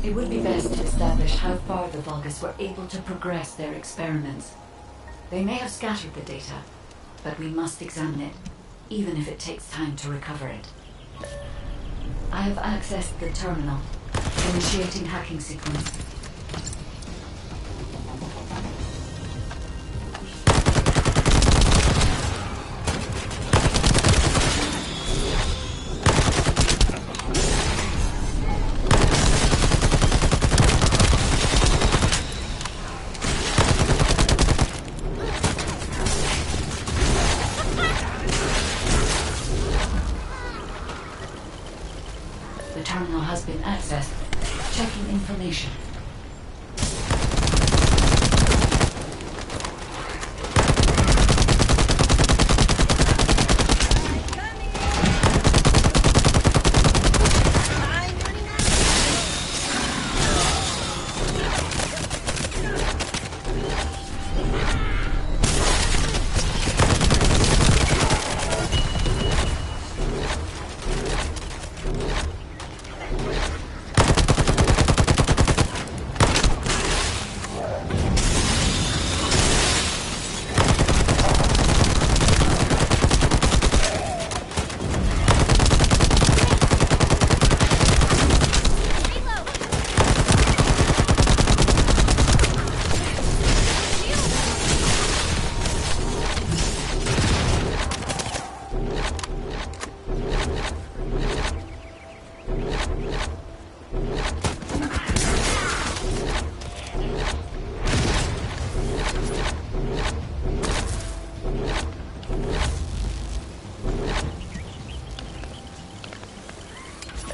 It would be best to establish how far the Vulgus were able to progress their experiments. They may have scattered the data, but we must examine it, even if it takes time to recover it. I have accessed the terminal, initiating hacking sequence. The terminal has been accessed. Checking information.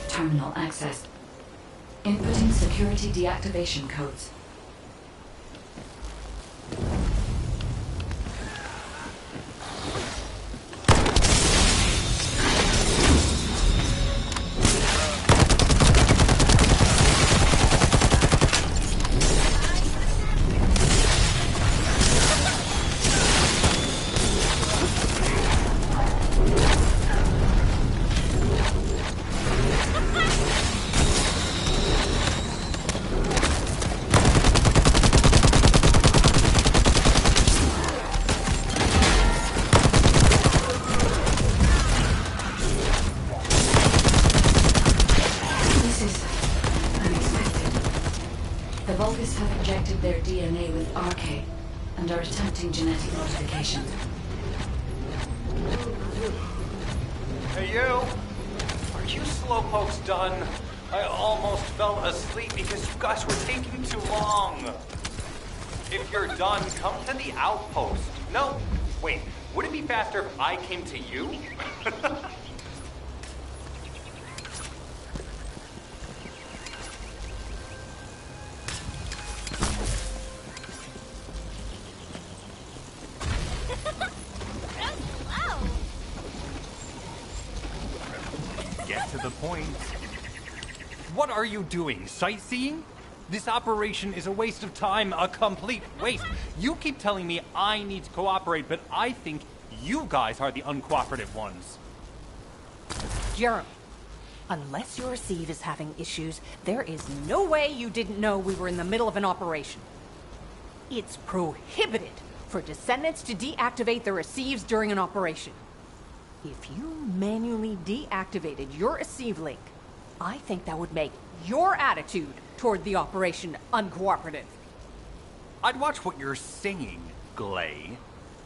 Terminal accessed. Inputting security deactivation codes. The Vulgus have injected their DNA with RK and are attempting genetic modification. Hey, you! Are you slowpokes done? I almost fell asleep because you guys were taking too long. If you're done, come to the outpost. No, wait, would it be faster if I came to you? to the point. What are you doing? Sightseeing? This operation is a waste of time, a complete waste. You keep telling me I need to cooperate, but I think you guys are the uncooperative ones. Jeremy, unless your receive is having issues, there is no way you didn't know we were in the middle of an operation. It's prohibited for Descendants to deactivate their receives during an operation. If you manually deactivated your receive link, I think that would make your attitude toward the operation uncooperative. I'd watch what you're saying, Glay.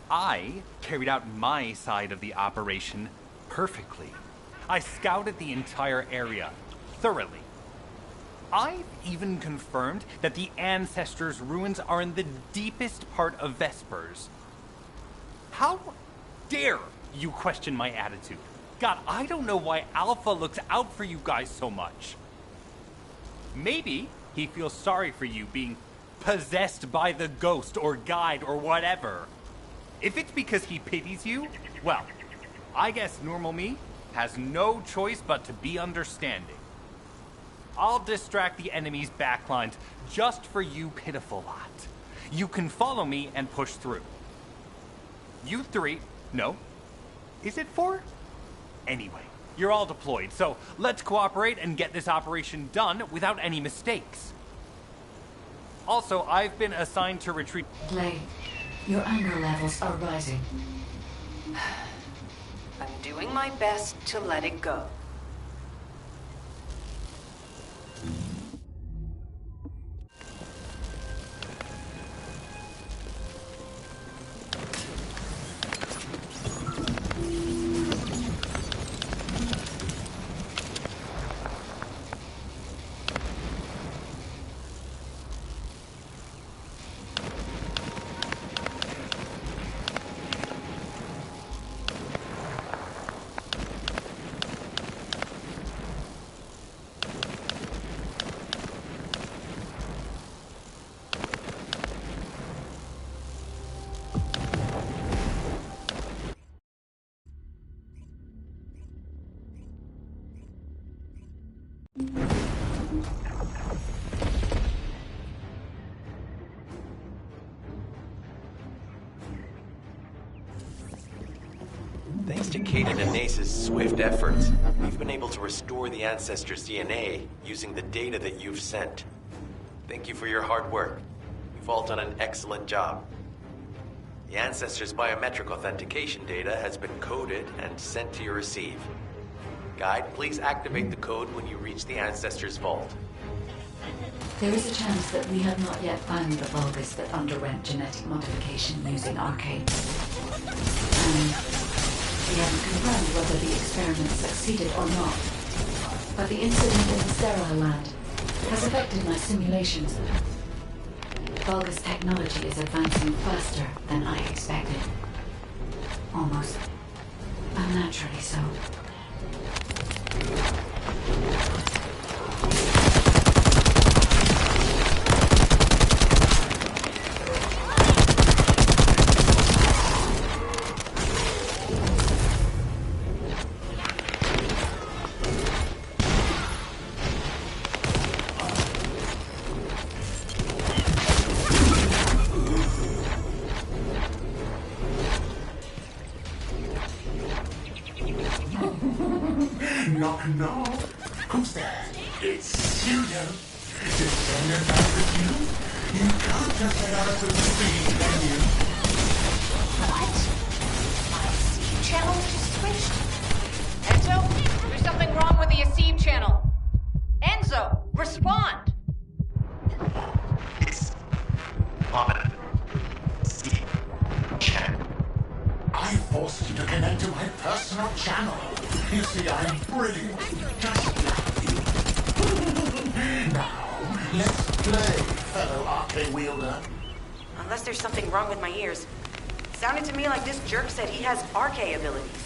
I carried out my side of the operation perfectly. I scouted the entire area thoroughly. I've even confirmed that the Ancestors' ruins are in the deepest part of Vespers. How dare you question my attitude? God, I don't know why Alpha looks out for you guys so much. Maybe he feels sorry for you being possessed by the ghost or guide or whatever. If it's because he pities you, well, I guess normal me has no choice but to be understanding. I'll distract the enemy's backlines just for you pitiful lot. You can follow me and push through. You three, no. Is it four? Anyway, you're all deployed, so let's cooperate and get this operation done without any mistakes. Also, I've been assigned to retreat. Clay, your anger levels are rising. I'm doing my best to let it go. Thanks to Kaden and Nace's swift efforts, we've been able to restore the Ancestors' DNA using the data that you've sent. Thank you for your hard work. You've all done an excellent job. The Ancestors' biometric authentication data has been coded and sent to your receive. Guide, please activate the code when you reach the Ancestors' vault. There is a chance that we have not yet found the Vulgus that underwent genetic modification using arcades. And we haven't confirmed whether the experiment succeeded or not. But the incident in the sterile land has affected my simulations. Vulgus technology is advancing faster than I expected. Almost unnaturally so. Knock, knock. Who's there? It's you, Descendant out with you? You can't just let out with speed, can you? What? My receive channel just switched? Enzo, there's something wrong with the receive channel. Enzo, respond! It's on channel. I forced you to connect to my personal channel. You see, I'm brilliant, just like you. Now, let's play, fellow arcade wielder. Unless there's something wrong with my ears. Sounded to me like this jerk said he has RK abilities.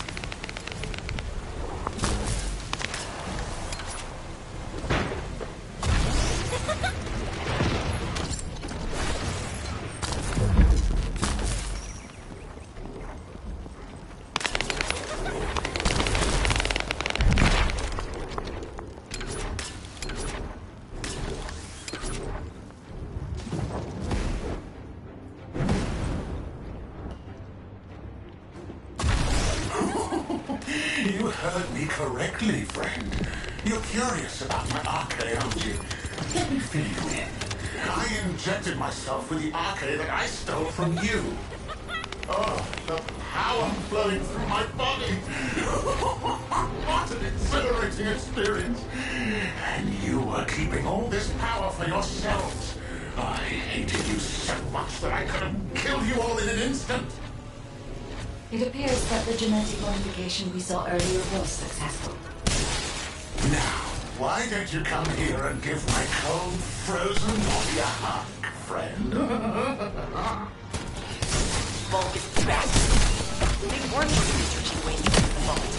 You heard me correctly, friend. You're curious about my arcade, aren't you? Let me fill you in. I injected myself with the arcade that I stole from you. Oh, the power flowing through my body. What an exhilarating experience. And you were keeping all this power for yourselves. I hated you so much that I could have killed you all in an instant. It appears that the genetic modification we saw earlier was successful. Now, why don't you come here and give my cold, frozen body a hug, friend? Vulgus bastards. They weren't researching ways to get the vault.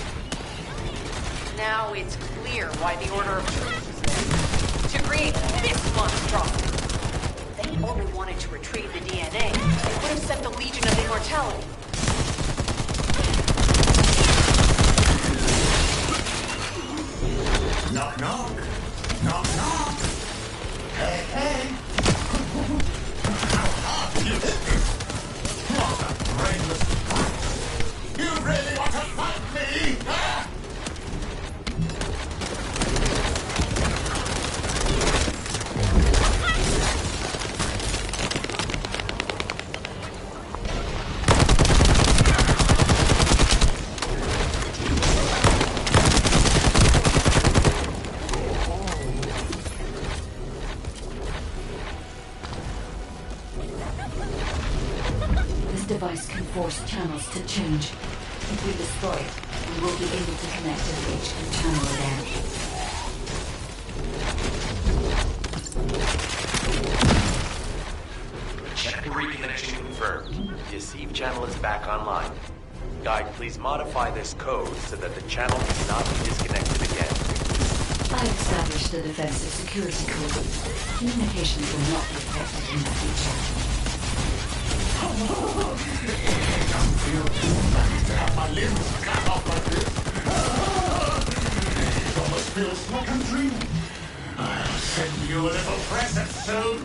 Now it's clear why the Order of Truth was there. To create this monstrosity. If they only wanted to retrieve the DNA, they would have sent the Legion of Immortality. Knock, knock. Knock, knock. Hey, hey. How hard do you hit me? What a brainless brat. You really want to fight me? Huh? Device can force channels to change. If we destroy it, we will be able to connect to the HQ channel again. Check reconnection confirmed. The Deceive channel is back online. Guide, please modify this code so that the channel cannot be disconnected again. I established the defensive security code. Communications will not be affected in the future. It don't feel too bad to have my limbs cut off like this. It almost feels like I'm dreaming. I'll send you a little present soon.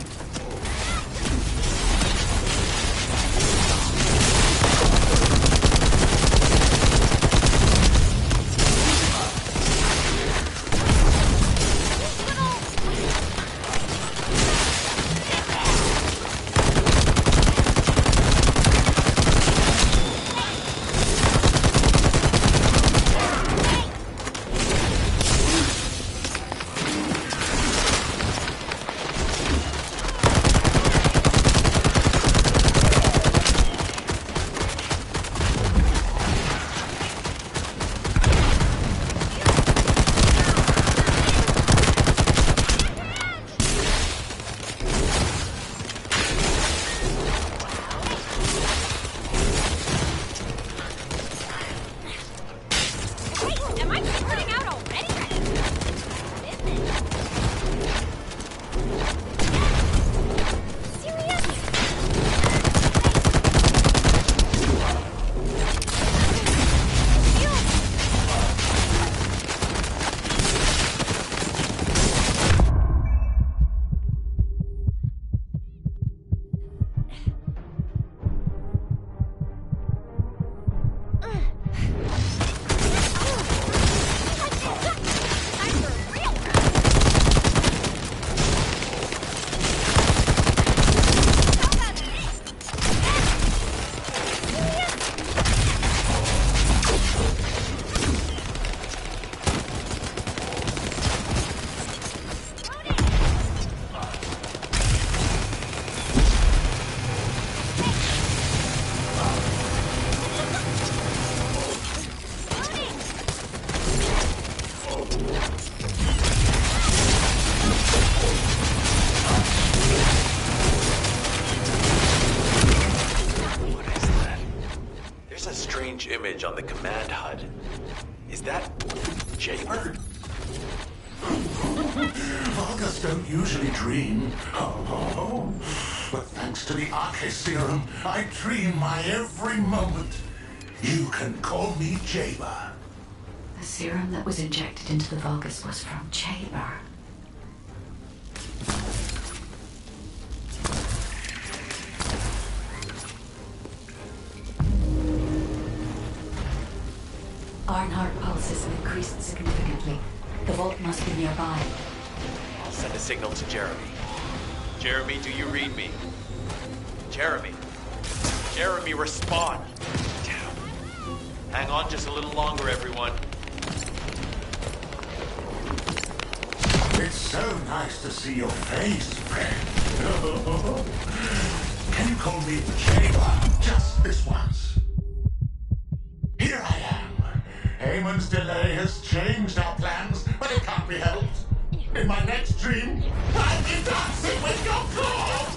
Image on the command HUD. Is that Jaybird? Vulgus don't usually dream. Oh, but thanks to the Arche serum, I dream my every moment. You can call me Jaybird. The serum that was injected into the Vulgus was from Jaybird. Ironheart pulses have increased significantly. The vault must be nearby. I'll send a signal to Jeremy. Jeremy, do you read me? Jeremy. Jeremy, respond. Damn. Hang on just a little longer, everyone. It's so nice to see your face, friend. Can you call me Jayla just this once? Here I am. Eamon's delay has changed our plans, but it can't be helped. In my next dream, I'll be dancing with your corpse!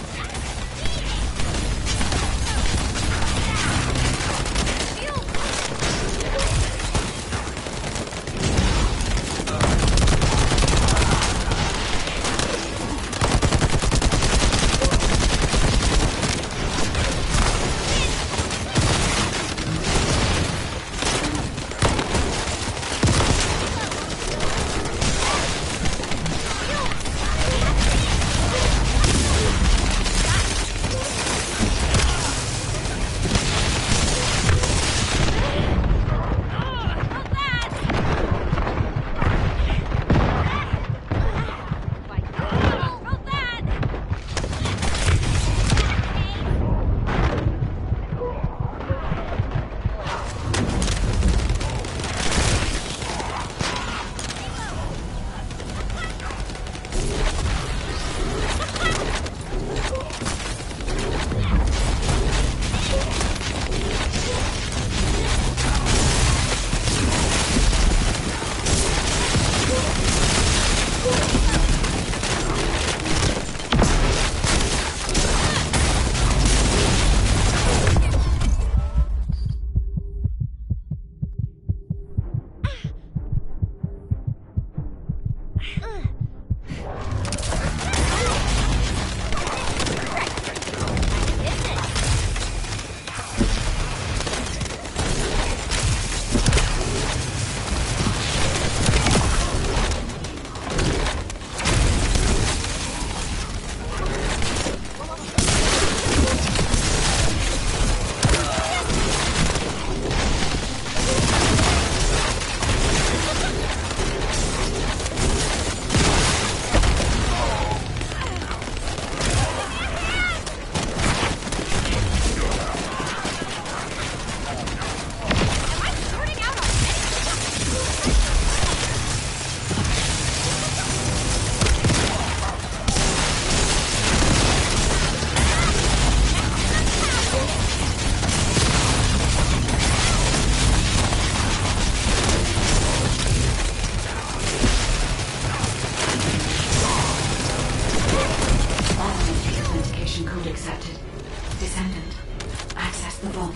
Descendant, access the vault.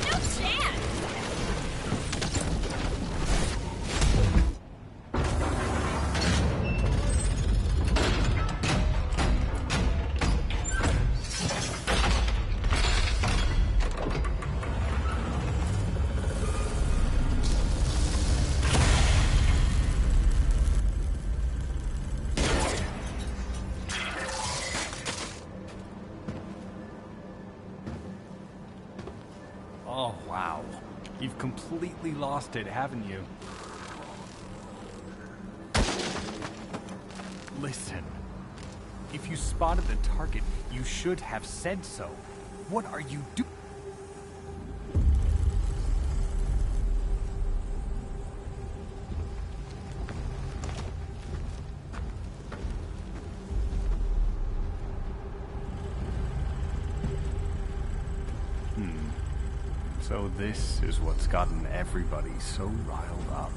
No chance! Oh, wow. You've completely lost it, haven't you? Listen. If you spotted the target, you should have said so. What are you doing? So this is what's gotten everybody so riled up.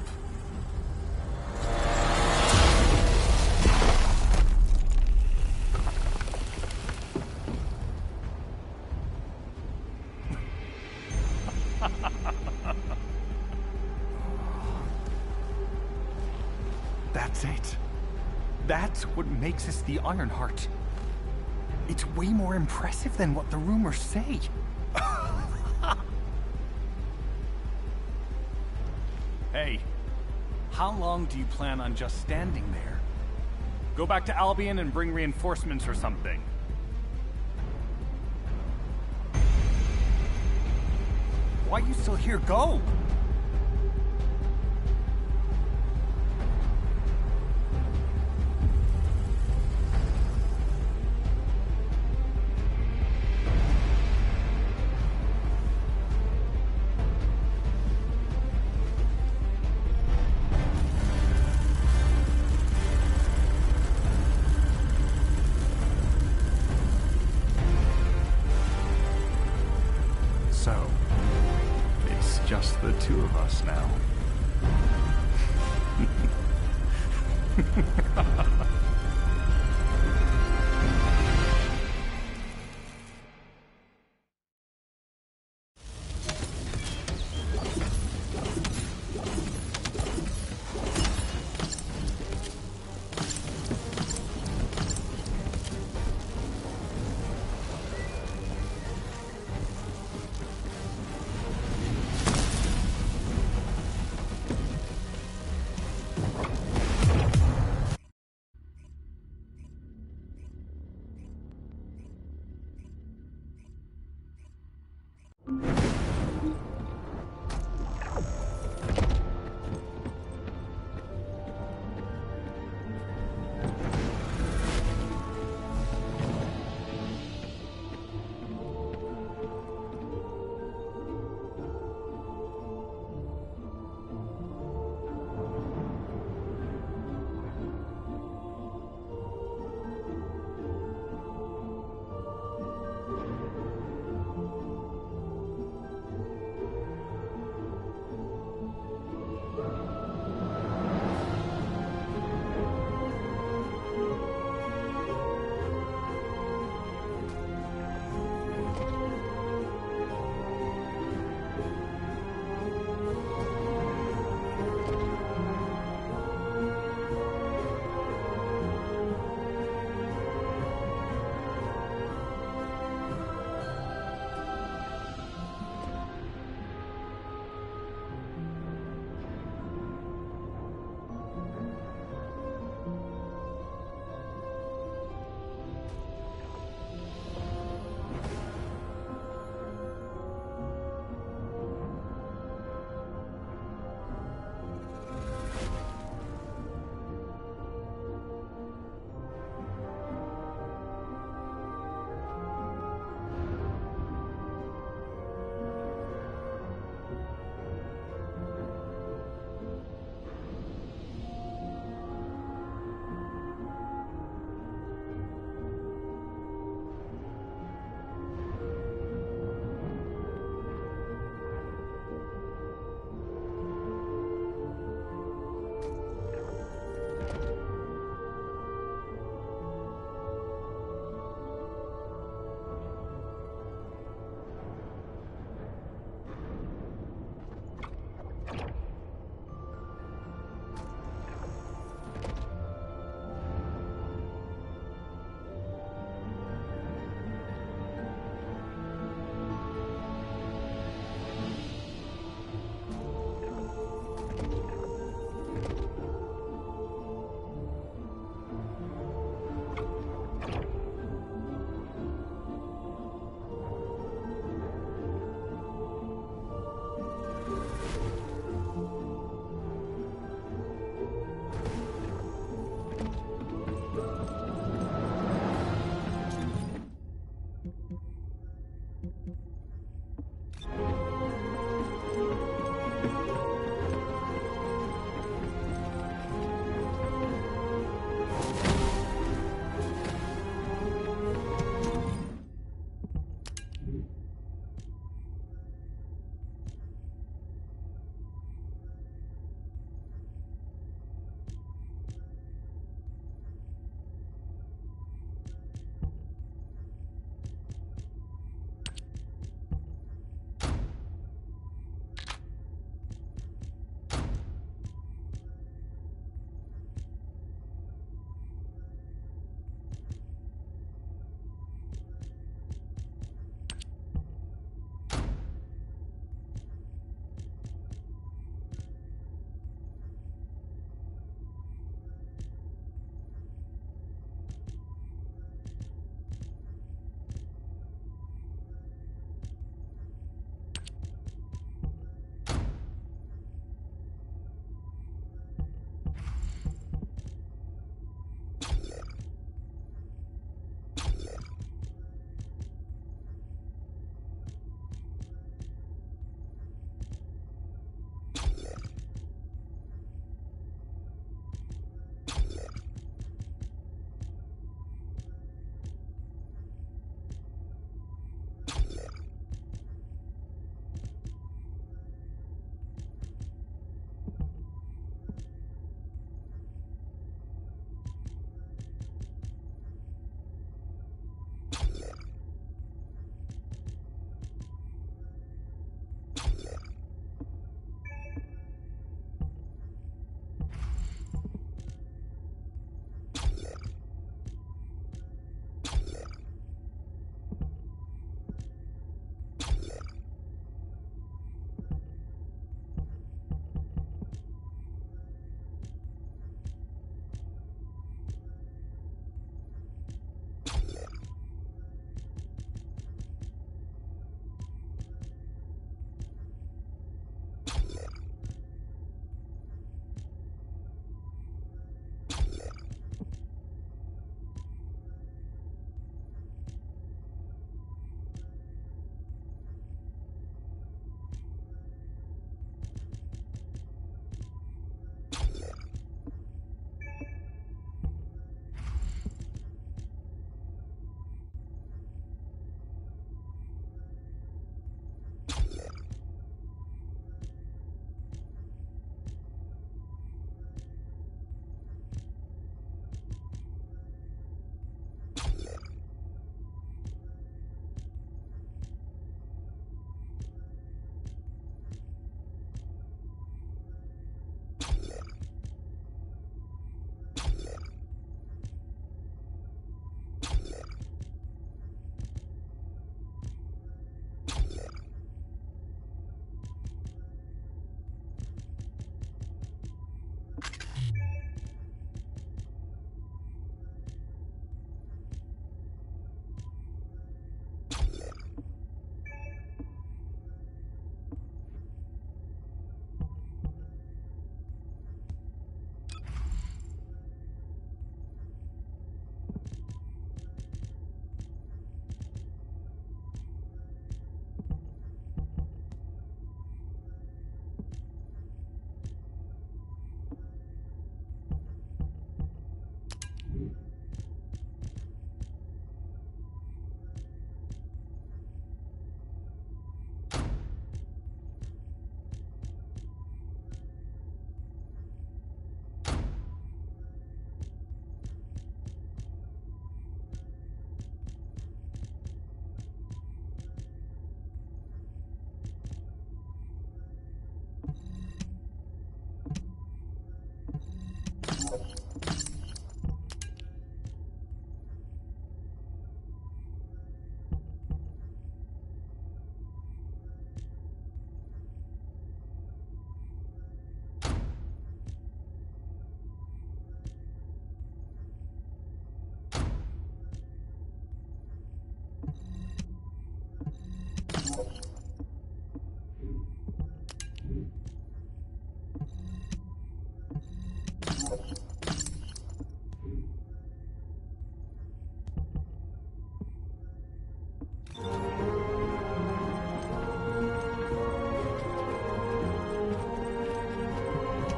That's it. That's what makes us the Ironheart. It's way more impressive than what the rumors say. Hey, how long do you plan on just standing there? Go back to Albion and bring reinforcements or something. Why are you still here? Go! So, it's just the two of us now.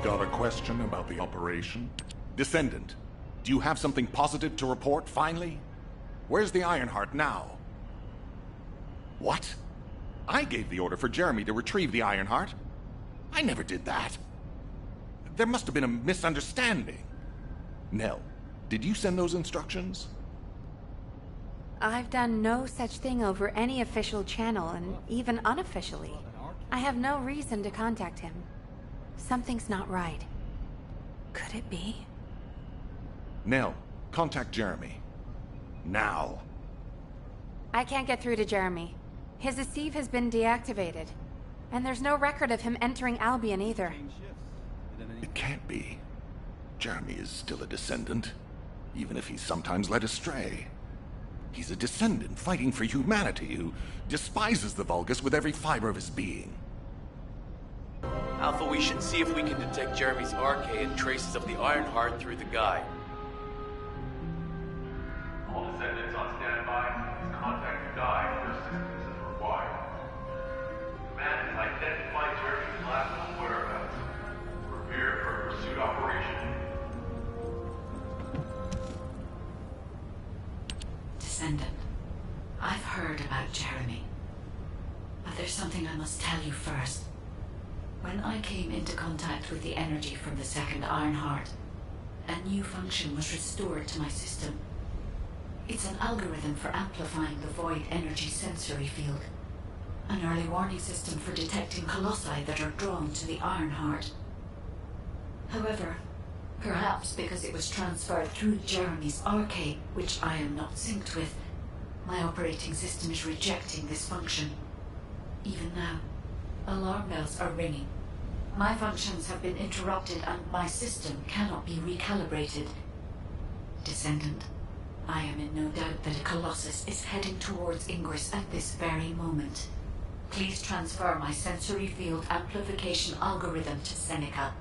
Got a question about the operation? Descendant, do you have something positive to report, finally? Where's the Ironheart now? What? I gave the order for Jeremy to retrieve the Ironheart. I never did that. There must have been a misunderstanding. Nell, did you send those instructions? I've done no such thing over any official channel, and even unofficially. I have no reason to contact him. Something's not right. Could it be? Nell, contact Jeremy. Now. I can't get through to Jeremy. His Deceive has been deactivated. And there's no record of him entering Albion either. It can't be. Jeremy is still a Descendant, even if he's sometimes led astray. He's a Descendant fighting for humanity who despises the Vulgus with every fiber of his being. Alpha, we should see if we can detect Jeremy's arcade and traces of the Ironheart through the guide. All Descendants on standby. Please contact the guide for assistance as required. Command has identified Jeremy's last known whereabouts. Prepare for a pursuit operation. Descendant, I've heard about Jeremy. But there's something I must tell you first. When I came into contact with the energy from the second Ironheart, a new function was restored to my system. It's an algorithm for amplifying the void energy sensory field. An early warning system for detecting colossi that are drawn to the Ironheart. However, perhaps because it was transferred through Jeremy's arcade, which I am not synced with, my operating system is rejecting this function. Even now, alarm bells are ringing. My functions have been interrupted and my system cannot be recalibrated. Descendant, I am in no doubt that a Colossus is heading towards Ingress at this very moment. Please transfer my sensory field amplification algorithm to Seneca.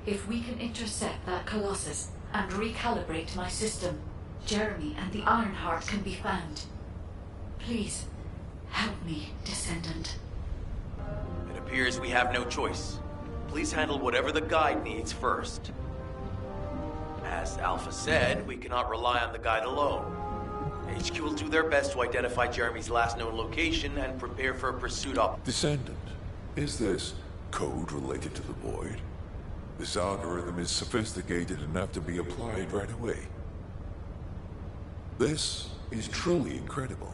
If we can intercept that Colossus and recalibrate my system, Jeremy and the Ironheart can be found. Please, help me, Descendant. It appears we have no choice. Please handle whatever the guide needs first. As Alpha said, we cannot rely on the guide alone. HQ will do their best to identify Jeremy's last known location and prepare for a pursuit op- Descendant, is this code related to the Void? This algorithm is sophisticated enough to be applied right away. This is truly incredible.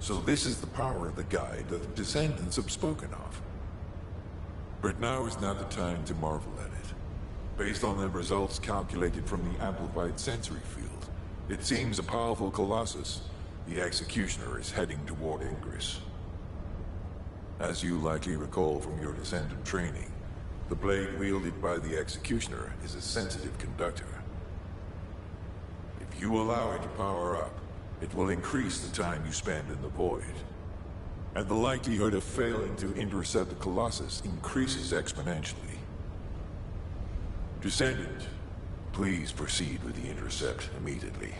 So this is the power of the guide that the Descendants have spoken of. But now is not the time to marvel at it. Based on the results calculated from the amplified sensory field, it seems a powerful Colossus, the Executioner, is heading toward Ingress. As you likely recall from your Descendant training, the blade wielded by the Executioner is a sensitive conductor. If you allow it to power up, it will increase the time you spend in the Void. And the likelihood of failing to intercept the Colossus increases exponentially. Descendant, please proceed with the intercept immediately.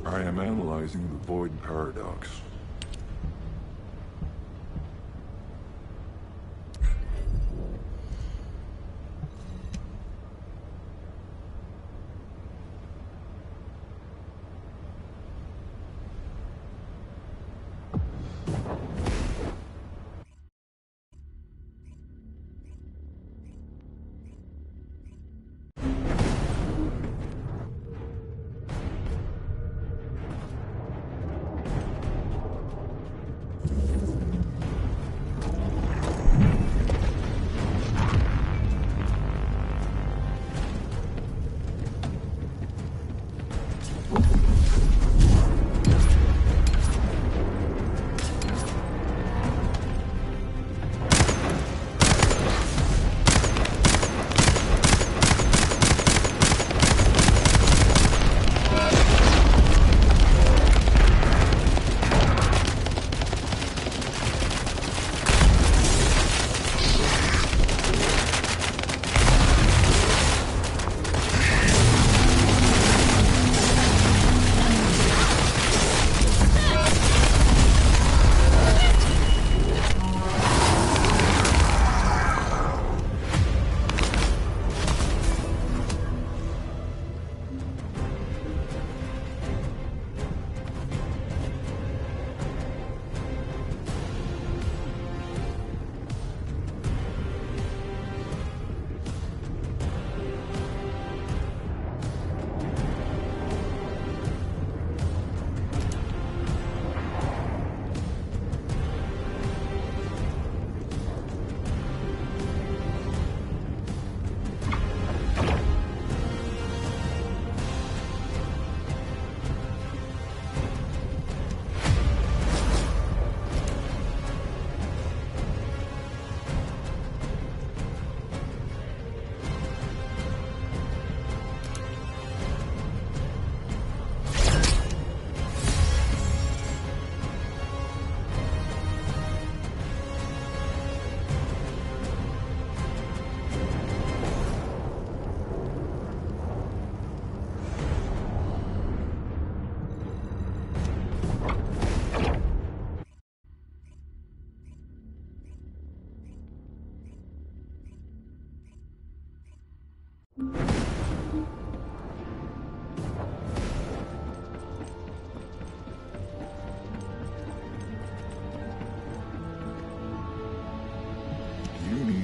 I am analyzing the void paradox.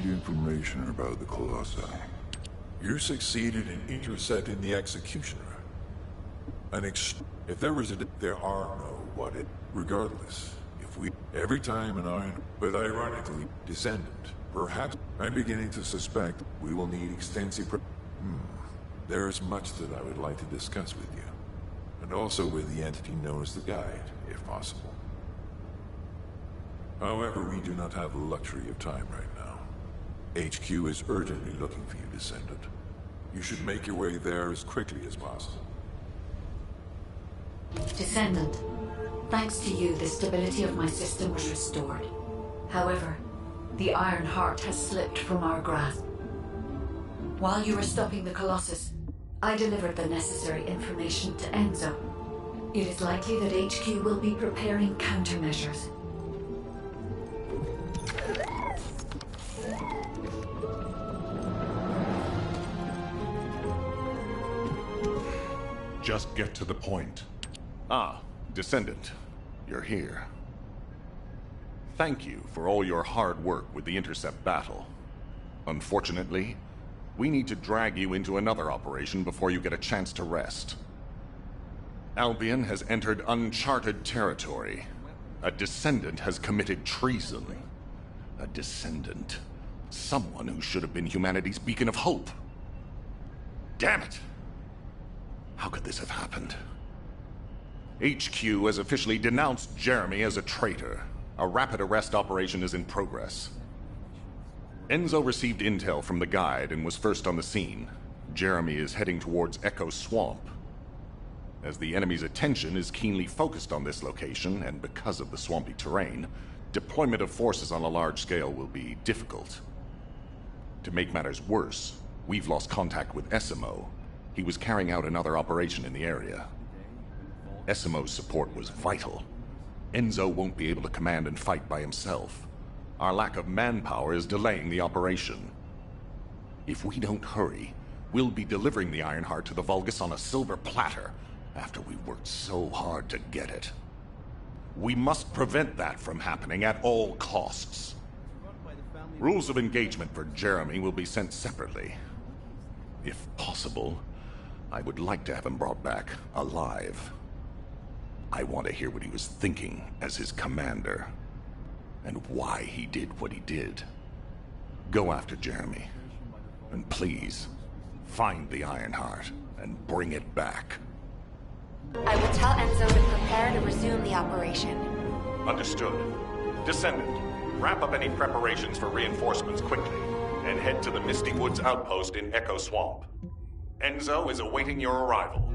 Information about the Colossi. You succeeded in intercepting the Executioner. If there was there are no what it. Regardless, if we every time an iron, but ironically, Descendant. Perhaps I'm beginning to suspect we will need extensive. There is much that I would like to discuss with you, and also with the entity known as the Guide, if possible. However, we do not have the luxury of time right now. HQ is urgently looking for you, Descendant. You should make your way there as quickly as possible. Descendant, thanks to you, the stability of my system was restored. However, the Iron Heart has slipped from our grasp. While you were stopping the Colossus, I delivered the necessary information to Enzo. It is likely that HQ will be preparing countermeasures. Just get to the point. Ah, Descendant, you're here. Thank you for all your hard work with the Intercept battle. Unfortunately, we need to drag you into another operation before you get a chance to rest. Albion has entered uncharted territory. A Descendant has committed treason. A Descendant. Someone who should have been humanity's beacon of hope. Damn it! How could this have happened? HQ has officially denounced Jeremy as a traitor. A rapid arrest operation is in progress. Enzo received intel from the Guide and was first on the scene. Jeremy is heading towards Echo Swamp. As the enemy's attention is keenly focused on this location, and because of the swampy terrain, deployment of forces on a large scale will be difficult. To make matters worse, we've lost contact with SMO. He was carrying out another operation in the area. Esimo's support was vital. Enzo won't be able to command and fight by himself. Our lack of manpower is delaying the operation. If we don't hurry, we'll be delivering the Ironheart to the Vulgus on a silver platter after we worked so hard to get it. We must prevent that from happening at all costs. Rules of engagement for Jeremy will be sent separately. If possible, I would like to have him brought back alive. I want to hear what he was thinking as his commander, and why he did what he did. Go after Jeremy, and please, find the Ironheart and bring it back. I will tell Enzo to prepare to resume the operation. Understood. Descendant, wrap up any preparations for reinforcements quickly, and head to the Misty Woods outpost in Echo Swamp. Enzo is awaiting your arrival.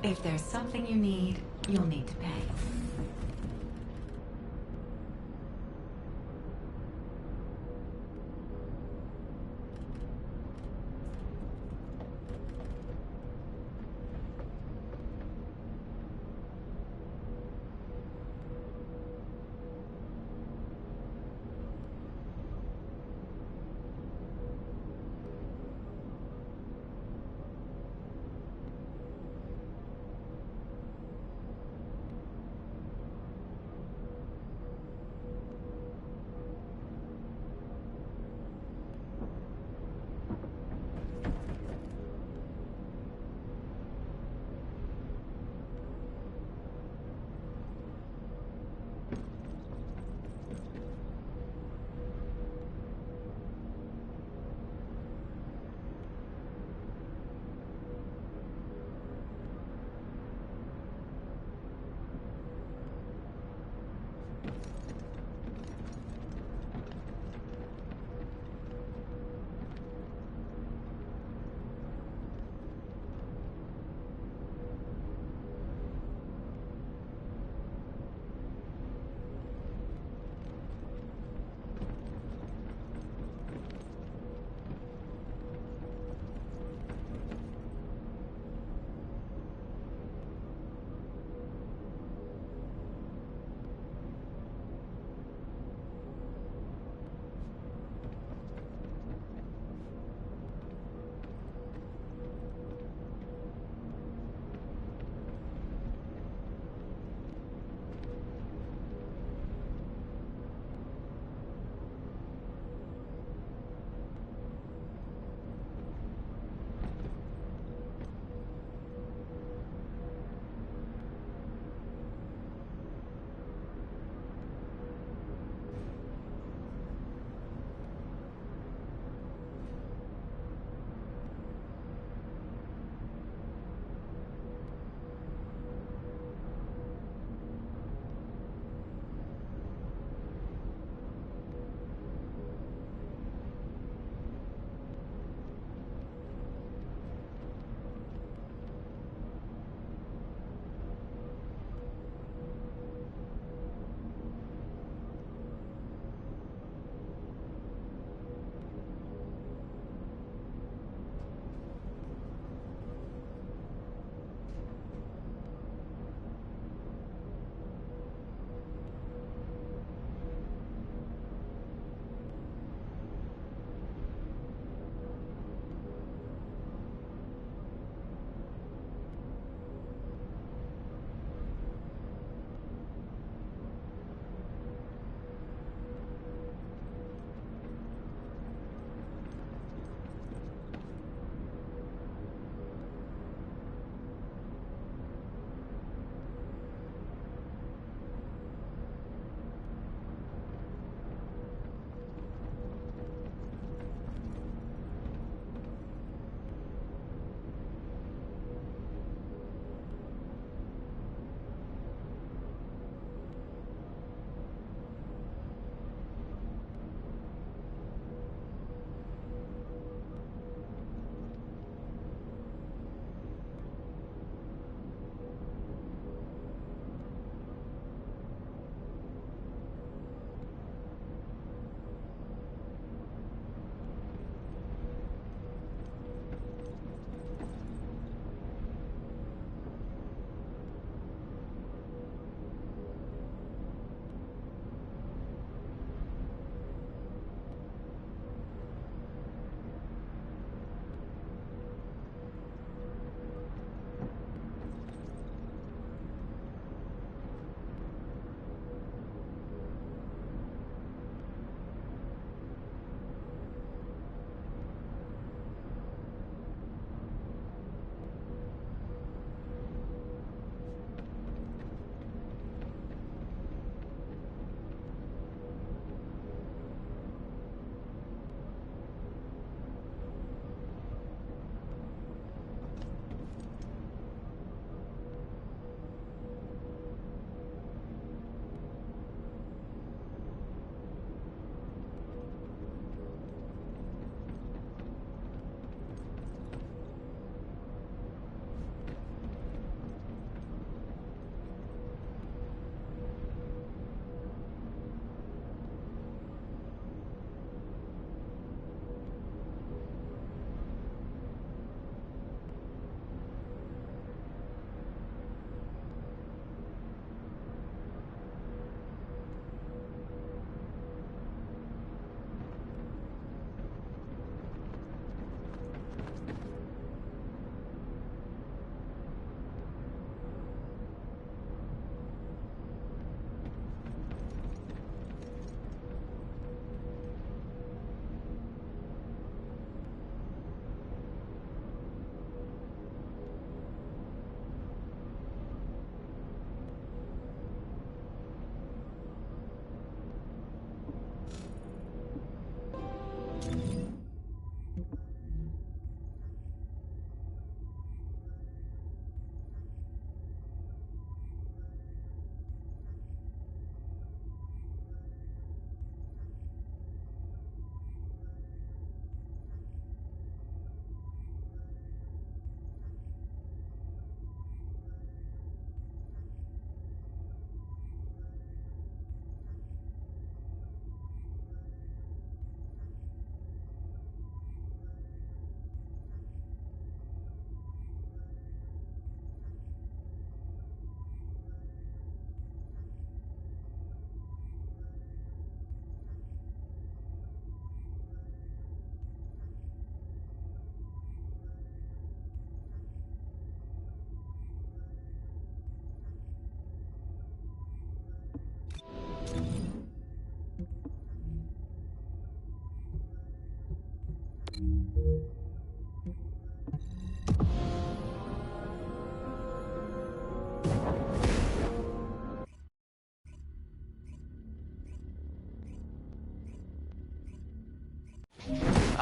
If there's something you need, you'll need to pay.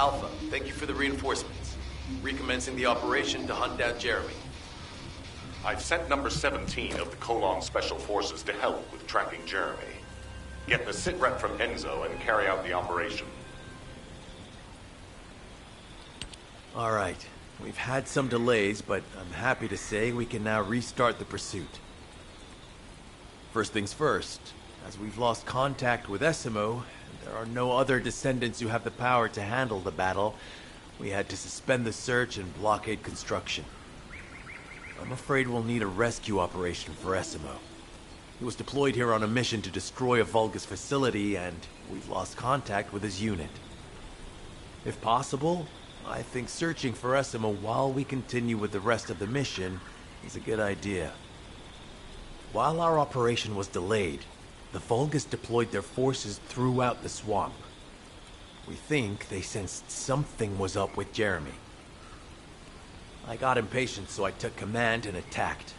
Alpha, thank you for the reinforcements. Recommencing the operation to hunt down Jeremy. I've sent number 17 of the Colon Special Forces to help with tracking Jeremy. Get the sitrep from Enzo and carry out the operation. All right. We've had some delays, but I'm happy to say we can now restart the pursuit. First things first, as we've lost contact with Essimo, and there are no other descendants who have the power to handle the battle, we had to suspend the search and blockade construction. I'm afraid we'll need a rescue operation for Essimo. He was deployed here on a mission to destroy a Vulgus facility, and we've lost contact with his unit. If possible, I think searching for Essimo while we continue with the rest of the mission is a good idea. While our operation was delayed, the Vulgus deployed their forces throughout the swamp. We think they sensed something was up with Jeremy. I got impatient, so I took command and attacked.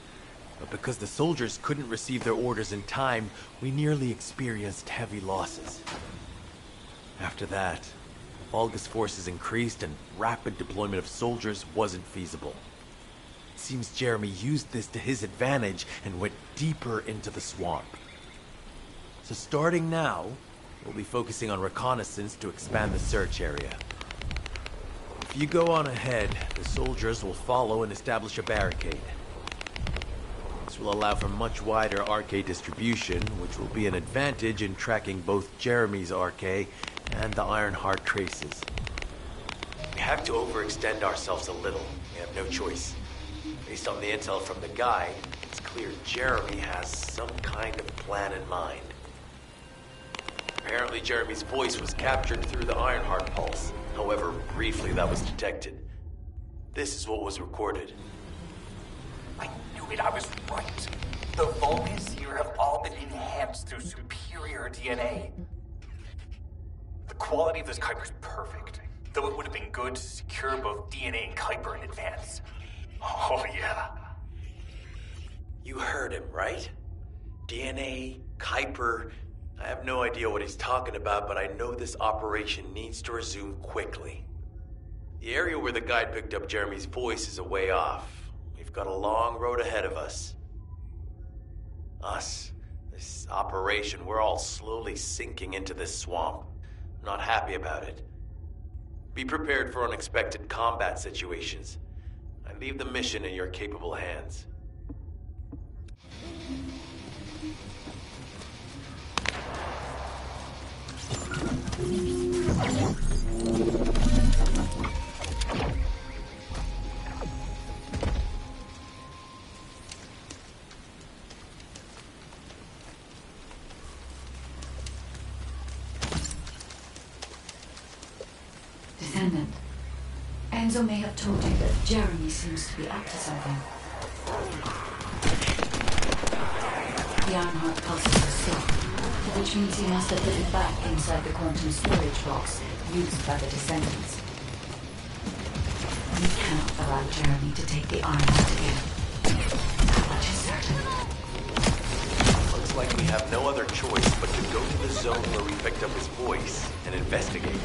But because the soldiers couldn't receive their orders in time, we nearly experienced heavy losses. After that, Vulgus forces increased and rapid deployment of soldiers wasn't feasible. It seems Jeremy used this to his advantage and went deeper into the swamp. So starting now, we'll be focusing on reconnaissance to expand the search area. If you go on ahead, the soldiers will follow and establish a barricade. This will allow for much wider RK distribution, which will be an advantage in tracking both Jeremy's RK and the Ironheart traces. We have to overextend ourselves a little. We have no choice. Based on the intel from the guide, it's clear Jeremy has some kind of plan in mind. Apparently Jeremy's voice was captured through the Ironheart pulse. However, briefly that was detected. This is what was recorded. I knew it, I was right. The Vulgus here have all been enhanced through superior DNA. The quality of this Kuiper's perfect, though it would have been good to secure both DNA and Kuiper in advance. Oh yeah. You heard him, right? DNA, Kuiper. I have no idea what he's talking about, but I know this operation needs to resume quickly. The area where the guide picked up Jeremy's voice is a way off. We've got a long road ahead of us. This operation, we're all slowly sinking into this swamp. Not happy about it. Be prepared for unexpected combat situations. I leave the mission in your capable hands. Descendant, Enzo may have told you that Jeremy seems to be up to something. The Ironheart pulses are stopped, which means he must have put it back inside the quantum storage box used by the Descendants. We cannot allow Jeremy to take the Ironheart again. That much is certain. Looks like we have no other choice but to go to the zone where we picked up his voice and investigate.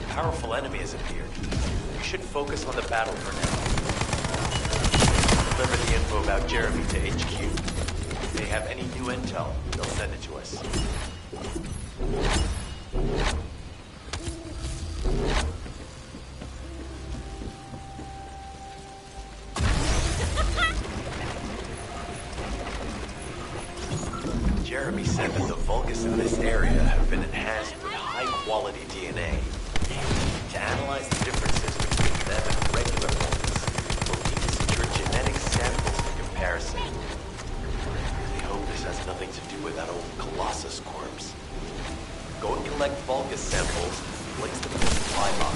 Powerful enemy has appeared. We should focus on the battle for now. Deliver the info about Jeremy to HQ. If they have any new intel, they'll send it to us. Jeremy said that the Vulgus in this area have been enhanced with high-quality DNA. To analyze the differences between them and regular Vulgus, we'll need to secure genetic samples for comparison. I really hope this has nothing to do with that old Colossus corpse. Go and collect Vulgus samples, place them in the supply box.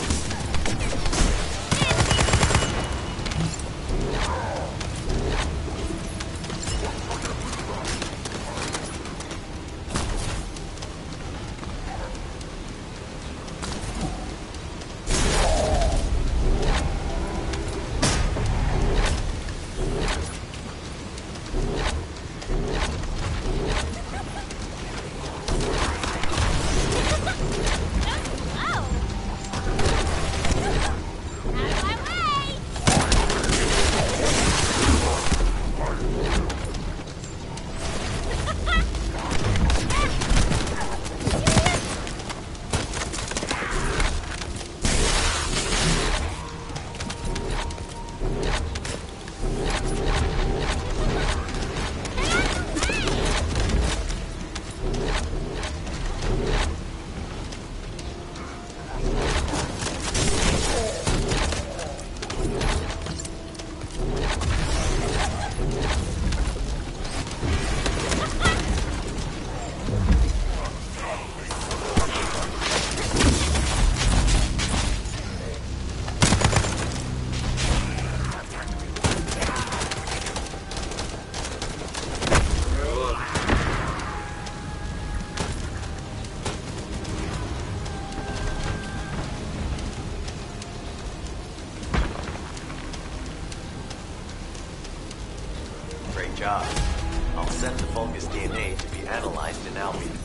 job. I'll send the Vulgus DNA to be analyzed in Albion.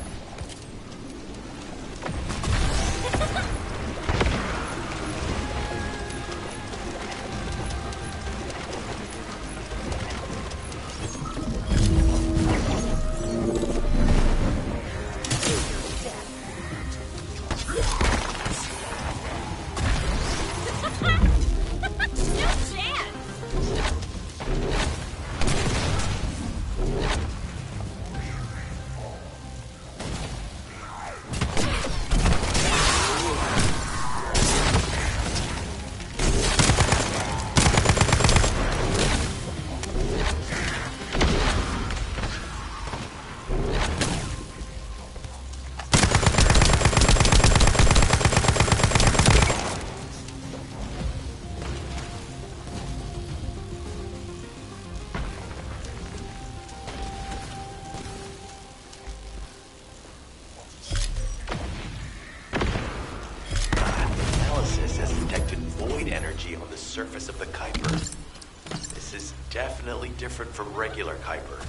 On the surface of the Kuiper. This is definitely different from regular Kuiper.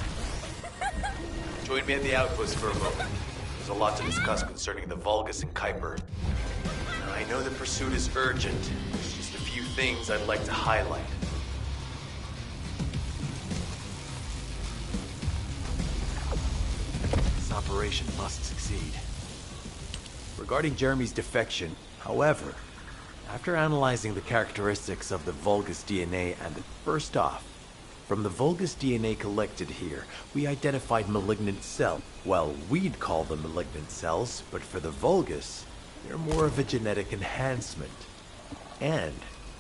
Join me at the outpost for a moment. There's a lot to discuss concerning the Vulgus and Kuiper. I know the pursuit is urgent. There's just a few things I'd like to highlight. This operation must succeed. Regarding Jeremy's defection, however, after analyzing the characteristics of the Vulgus DNA first off, from the Vulgus DNA collected here, we identified malignant cells. Well, we'd call them malignant cells, but for the Vulgus, they're more of a genetic enhancement. And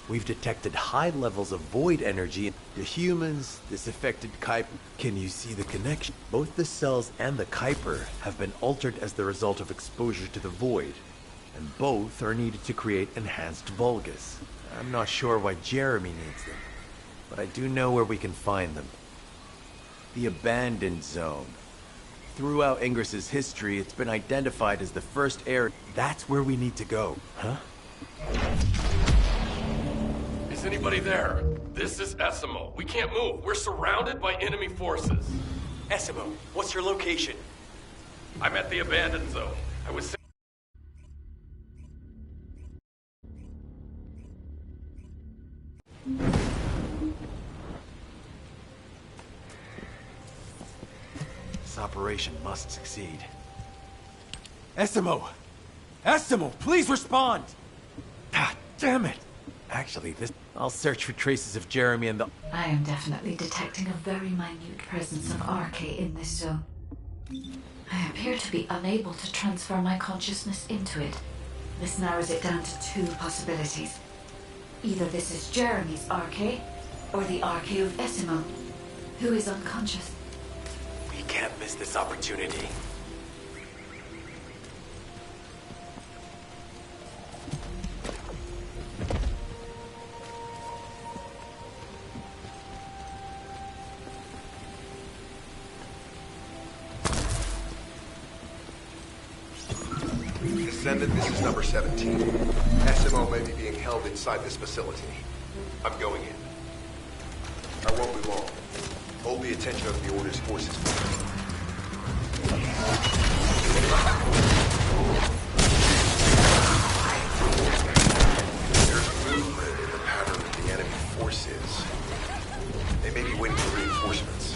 we've detected high levels of void energy in the humans, this affected Kuiper. Can you see the connection? Both the cells and the Kuiper have been altered as the result of exposure to the void. And both are needed to create enhanced Vulgus. I'm not sure why Jeremy needs them, but I do know where we can find them. The Abandoned Zone. Throughout Ingris's history, it's been identified as the first area. That's where we need to go. Huh? Is anybody there? This is Essimo. We can't move. We're surrounded by enemy forces. Essimo, what's your location? I'm at the Abandoned Zone. I was This operation must succeed. Essimo! Essimo, please respond! Ah, damn it! Actually, I'll search for traces of Jeremy and the... I am definitely detecting a very minute presence of RK in this zone. I appear to be unable to transfer my consciousness into it. This narrows it down to two possibilities. Either this is Jeremy's RK, or the RK of Essimo, who is unconscious. We can't miss this opportunity. Descendant, this is number 17. SMO may be being held inside this facility. I'm going in. I won't be long. Hold the attention of the Order's forces. There's movement in the pattern of the enemy forces. They may be waiting for reinforcements.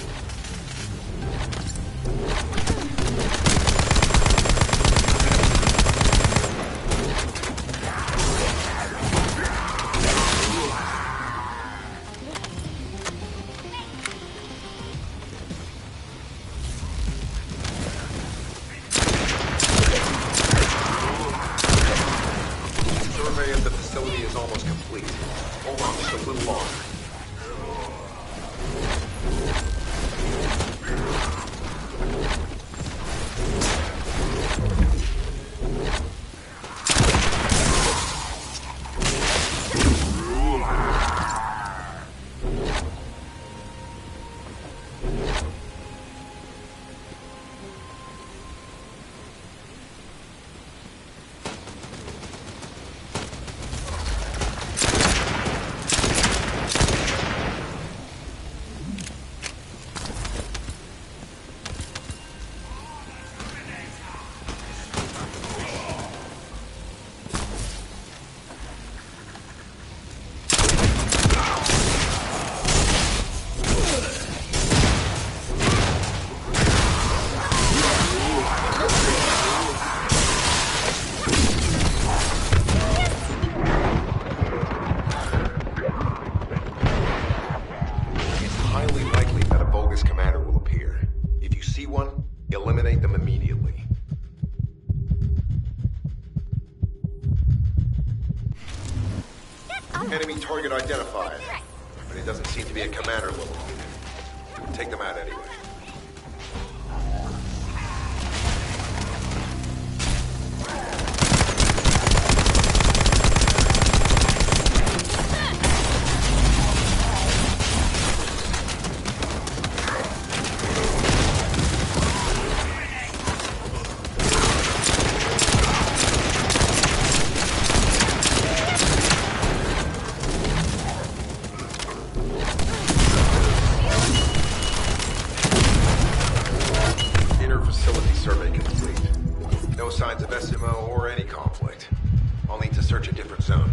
Enemy target identified. But it doesn't seem to be a commander level unit. Take them out anyway. Signs of SMO or any conflict. I'll need to search a different zone.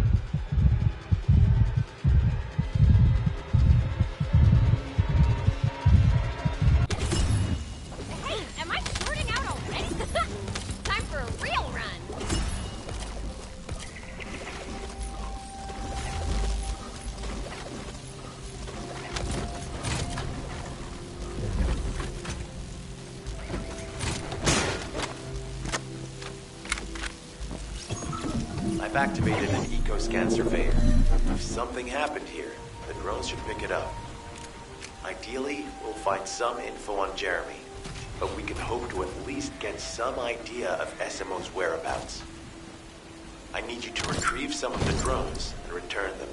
Hey, am I sorting out already? Time for a real run. I've activated an eco-scan surveyor. If something happened here, the drones should pick it up. Ideally, we'll find some info on Jeremy, but we can hope to at least get some idea of SMO's whereabouts. I need you to retrieve some of the drones and return them.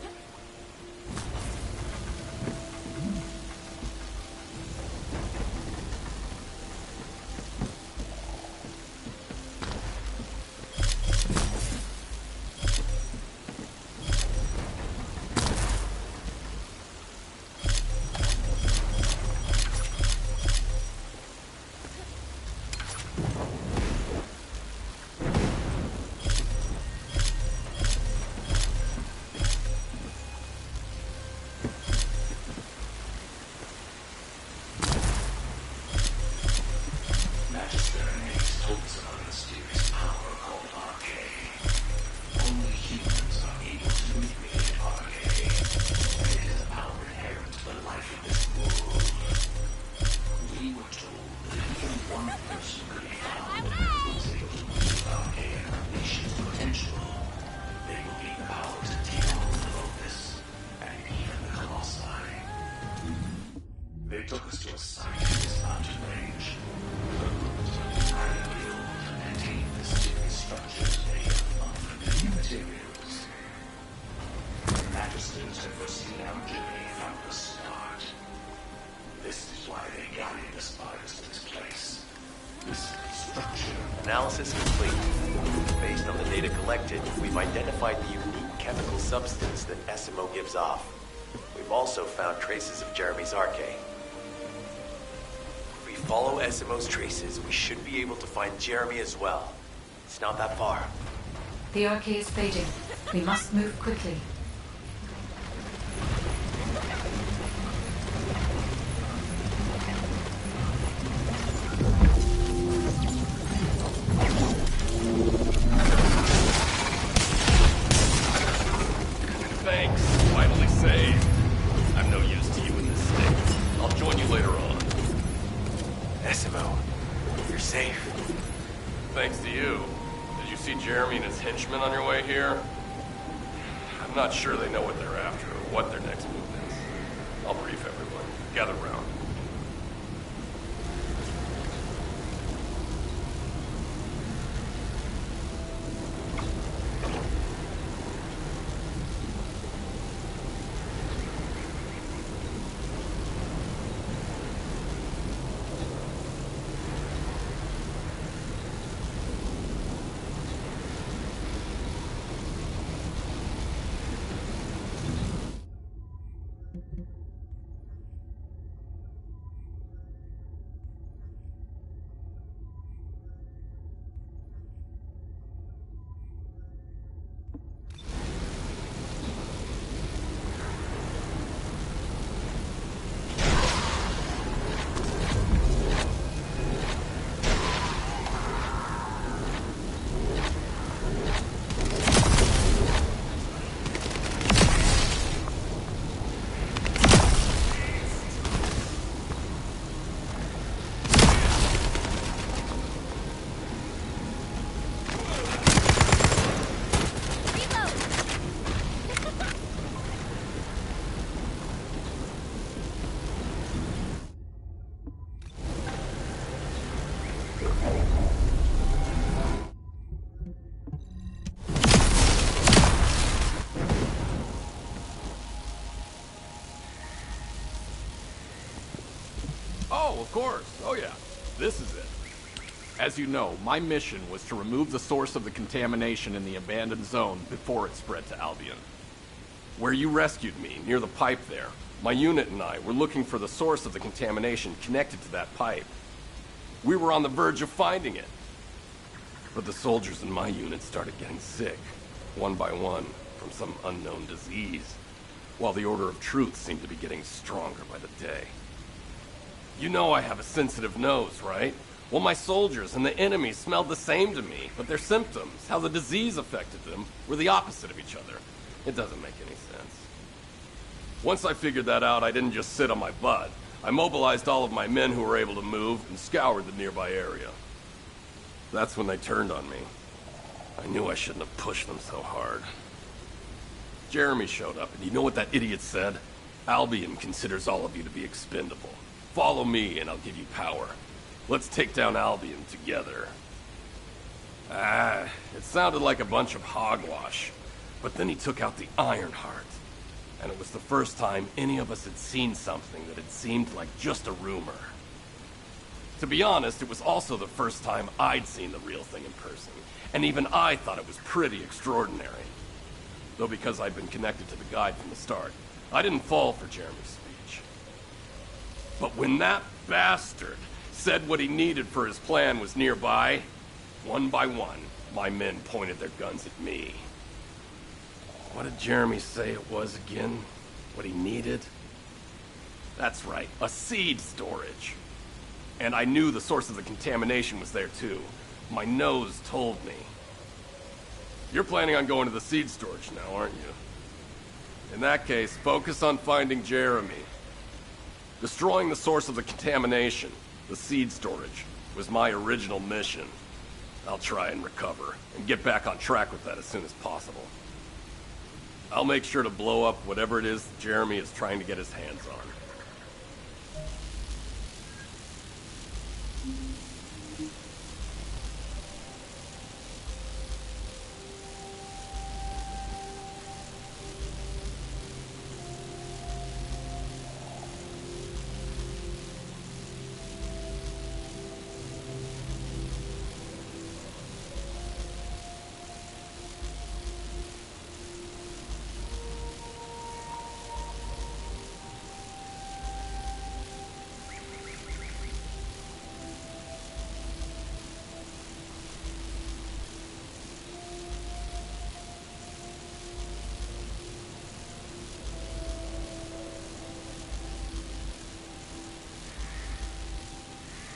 Analysis complete. Based on the data collected, we've identified the unique chemical substance that SMO gives off. We've also found traces of Jeremy's arcade. If we follow SMO's traces, we should be able to find Jeremy as well. It's not that far. The arcade is fading. We must move quickly. Thanks. Finally saved. I'm no use to you in this state. I'll join you later on. SMO, you're safe. Thanks to you. Did you see Jeremy and his henchmen on your way here? I'm not sure they know what they're after or what their next move is. I'll brief everyone. Gather round. course. Oh yeah. This is it. As you know, my mission was to remove the source of the contamination in the abandoned zone before it spread to Albion. Where you rescued me, near the pipe there, my unit and I were looking for the source of the contamination connected to that pipe. We were on the verge of finding it. But the soldiers in my unit started getting sick, one by one, from some unknown disease, while the Order of Truth seemed to be getting stronger by the day. You know I have a sensitive nose, right? Well, my soldiers and the enemy smelled the same to me, but their symptoms, how the disease affected them, were the opposite of each other. It doesn't make any sense. Once I figured that out, I didn't just sit on my butt. I mobilized all of my men who were able to move and scoured the nearby area. That's when they turned on me. I knew I shouldn't have pushed them so hard. Jeremy showed up, and you know what that idiot said? Albion considers all of you to be expendable. Follow me, and I'll give you power. Let's take down Albion together. It sounded like a bunch of hogwash. But then he took out the Ironheart. And it was the first time any of us had seen something that had seemed like just a rumor. To be honest, it was also the first time I'd seen the real thing in person. And even I thought it was pretty extraordinary. Though because I'd been connected to the guide from the start, I didn't fall for Jeremy's speech. But when that bastard said what he needed for his plan was nearby, one by one, my men pointed their guns at me. What did Jeremy say it was again? What he needed? That's right, a seed storage. And I knew the source of the contamination was there too. My nose told me. You're planning on going to the seed storage now, aren't you? In that case, focus on finding Jeremy. Destroying the source of the contamination, the seed storage, was my original mission. I'll try and recover, and get back on track with that as soon as possible. I'll make sure to blow up whatever it is that Jeremy is trying to get his hands on.